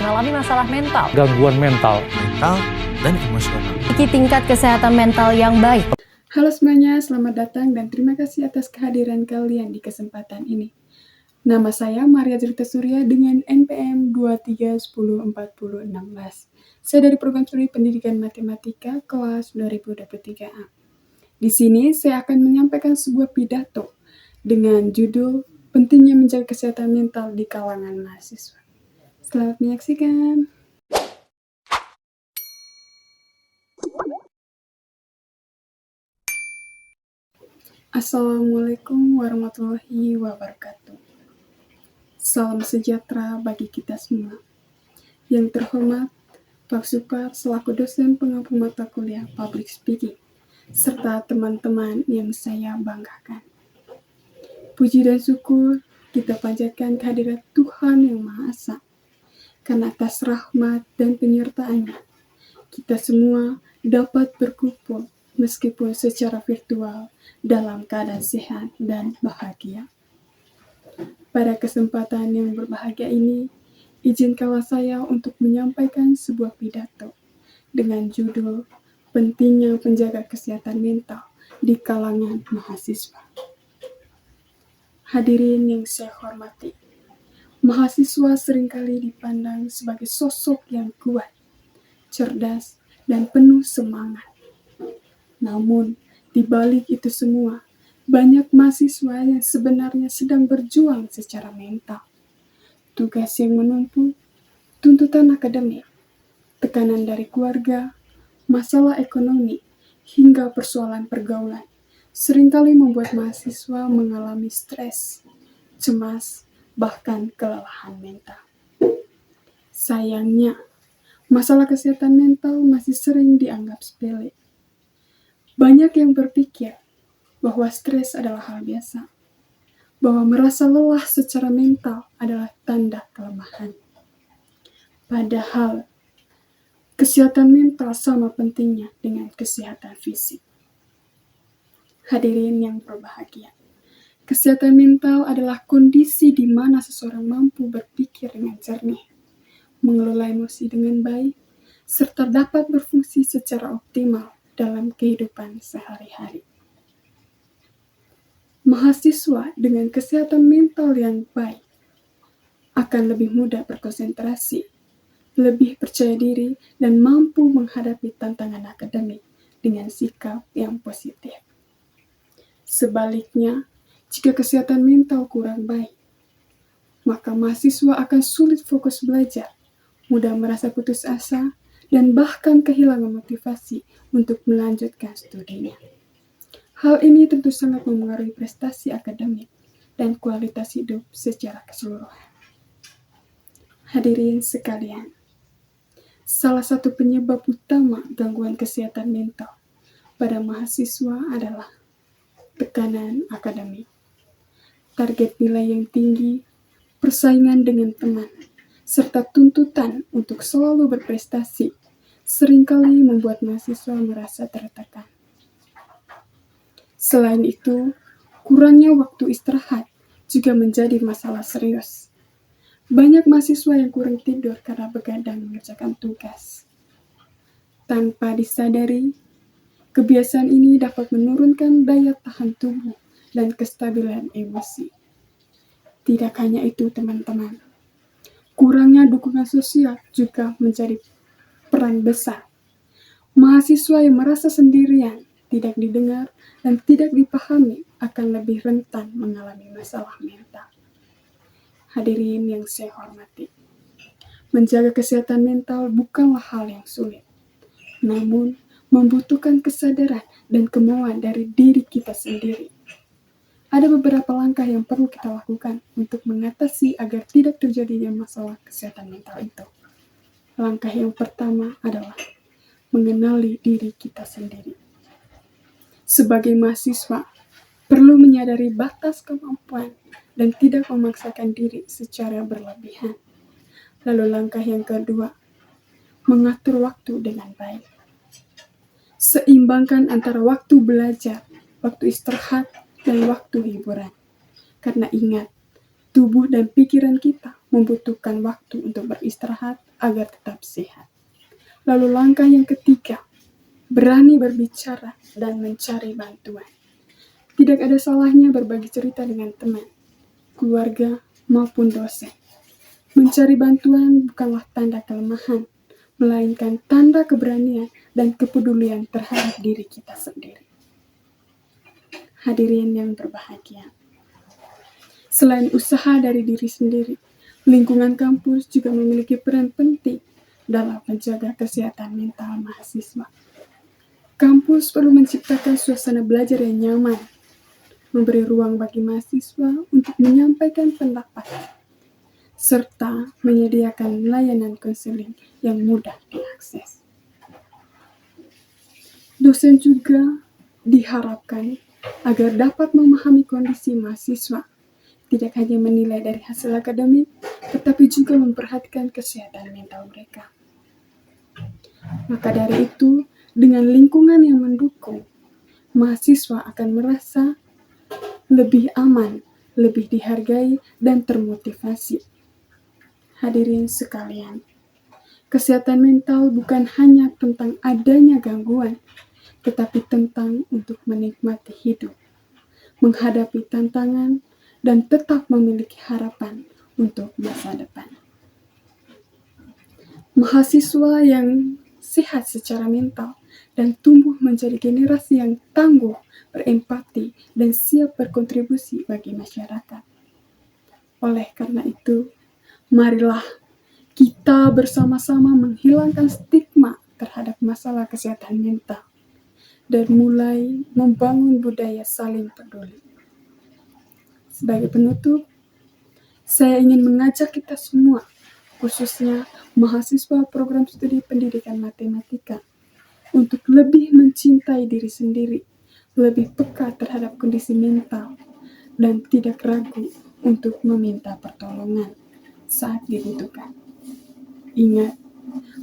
mengalami masalah mental, gangguan mental, dan emosional. memiliki tingkat kesehatan mental yang baik. Halo semuanya, selamat datang dan terima kasih atas kehadiran kalian di kesempatan ini. Nama saya Maria Jelita Surya dengan NPM 23104016. Saya dari program studi pendidikan matematika kelas 2023A. Di sini saya akan menyampaikan sebuah pidato dengan judul Pentingnya Menjaga Kesehatan Mental di Kalangan Mahasiswa. Selamat menyaksikan. Assalamualaikum warahmatullahi wabarakatuh. Salam sejahtera bagi kita semua. Yang terhormat, Pak Supar selaku dosen pengampu mata kuliah Public Speaking, serta teman-teman yang saya banggakan. Puji dan syukur kita panjatkan kehadirat Tuhan Yang Maha Esa, karena atas rahmat dan penyertaan-Nya, kita semua dapat berkumpul meskipun secara virtual dalam keadaan sehat dan bahagia. Pada kesempatan yang berbahagia ini, izinkanlah saya untuk menyampaikan sebuah pidato dengan judul Pentingnya Menjaga Kesehatan Mental di Kalangan Mahasiswa. Hadirin yang saya hormati, mahasiswa seringkali dipandang sebagai sosok yang kuat, cerdas, dan penuh semangat. Namun, di balik itu semua, banyak mahasiswa yang sebenarnya sedang berjuang secara mental. Tugas yang menumpuk, tuntutan akademik, tekanan dari keluarga, masalah ekonomi, hingga persoalan pergaulan, seringkali membuat mahasiswa mengalami stres, cemas, bahkan kelelahan mental. Sayangnya, masalah kesehatan mental masih sering dianggap sepele. Banyak yang berpikir bahwa stres adalah hal biasa, bahwa merasa lelah secara mental adalah tanda kelemahan. Padahal, kesehatan mental sama pentingnya dengan kesehatan fisik. Hadirin yang berbahagia, kesehatan mental adalah kondisi di mana seseorang mampu berpikir dengan jernih, mengelola emosi dengan baik, serta dapat berfungsi secara optimal dalam kehidupan sehari-hari. Mahasiswa dengan kesehatan mental yang baik akan lebih mudah berkonsentrasi, lebih percaya diri, dan mampu menghadapi tantangan akademik dengan sikap yang positif. Sebaliknya, jika kesehatan mental kurang baik, maka mahasiswa akan sulit fokus belajar, mudah merasa putus asa, dan bahkan kehilangan motivasi untuk melanjutkan studinya. Hal ini tentu sangat mempengaruhi prestasi akademik dan kualitas hidup secara keseluruhan. Hadirin sekalian, salah satu penyebab utama gangguan kesehatan mental pada mahasiswa adalah tekanan akademik. Target nilai yang tinggi, persaingan dengan teman, serta tuntutan untuk selalu berprestasi seringkali membuat mahasiswa merasa tertekan. Selain itu, kurangnya waktu istirahat juga menjadi masalah serius. Banyak mahasiswa yang kurang tidur karena begadang mengerjakan tugas. Tanpa disadari, kebiasaan ini dapat menurunkan daya tahan tubuh dan kestabilan emosi. Tidak hanya itu, teman-teman. Kurangnya dukungan sosial juga menjadi peran besar. Mahasiswa yang merasa sendirian, tidak didengar, dan tidak dipahami akan lebih rentan mengalami masalah mental. Hadirin yang saya hormati, menjaga kesehatan mental bukanlah hal yang sulit, namun membutuhkan kesadaran dan kemauan dari diri kita sendiri. Ada beberapa langkah yang perlu kita lakukan untuk mengatasi agar tidak terjadinya masalah kesehatan mental itu. Langkah yang pertama adalah mengenali diri kita sendiri. Sebagai mahasiswa, perlu menyadari batas kemampuan dan tidak memaksakan diri secara berlebihan. Lalu langkah yang kedua, mengatur waktu dengan baik. Seimbangkan antara waktu belajar, waktu istirahat, dan waktu hiburan. Karena ingat, tubuh dan pikiran kita membutuhkan waktu untuk beristirahat agar tetap sehat. Lalu langkah yang ketiga, berani berbicara dan mencari bantuan. Tidak ada salahnya berbagi cerita dengan teman, keluarga, maupun dosen. Mencari bantuan bukanlah tanda kelemahan, melainkan tanda keberanian dan kepedulian terhadap diri kita sendiri. Hadirin yang berbahagia, selain usaha dari diri sendiri, lingkungan kampus juga memiliki peran penting dalam menjaga kesehatan mental mahasiswa. Kampus perlu menciptakan suasana belajar yang nyaman, memberi ruang bagi mahasiswa untuk menyampaikan pendapat, serta menyediakan layanan konseling yang mudah diakses. Dosen juga diharapkan agar dapat memahami kondisi mahasiswa, tidak hanya menilai dari hasil akademik, tetapi juga memperhatikan kesehatan mental mereka. Maka dari itu, dengan lingkungan yang mendukung, mahasiswa akan merasa lebih aman, lebih dihargai, dan termotivasi. Hadirin sekalian, kesehatan mental bukan hanya tentang adanya gangguan, tetapi tentang untuk menikmati hidup, menghadapi tantangan, dan tetap memiliki harapan untuk masa depan. Mahasiswa yang sehat secara mental dan tumbuh menjadi generasi yang tangguh, berempati, dan siap berkontribusi bagi masyarakat. Oleh karena itu, marilah kita bersama-sama menghilangkan stigma terhadap masalah kesehatan mental dan mulai membangun budaya saling peduli. Sebagai penutup, saya ingin mengajak kita semua, khususnya mahasiswa program studi pendidikan matematika, untuk lebih mencintai diri sendiri, lebih peka terhadap kondisi mental, dan tidak ragu untuk meminta pertolongan saat dibutuhkan. Ingat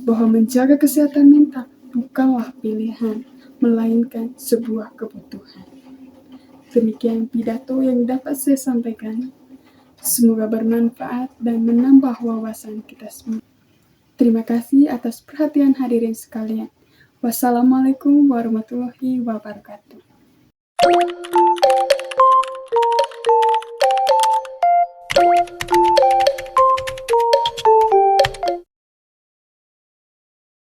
bahwa menjaga kesehatan mental bukanlah pilihan, melainkan sebuah kebutuhan. Demikian pidato yang dapat saya sampaikan. Semoga bermanfaat dan menambah wawasan kita semua. Terima kasih atas perhatian hadirin sekalian. Wassalamualaikum warahmatullahi wabarakatuh.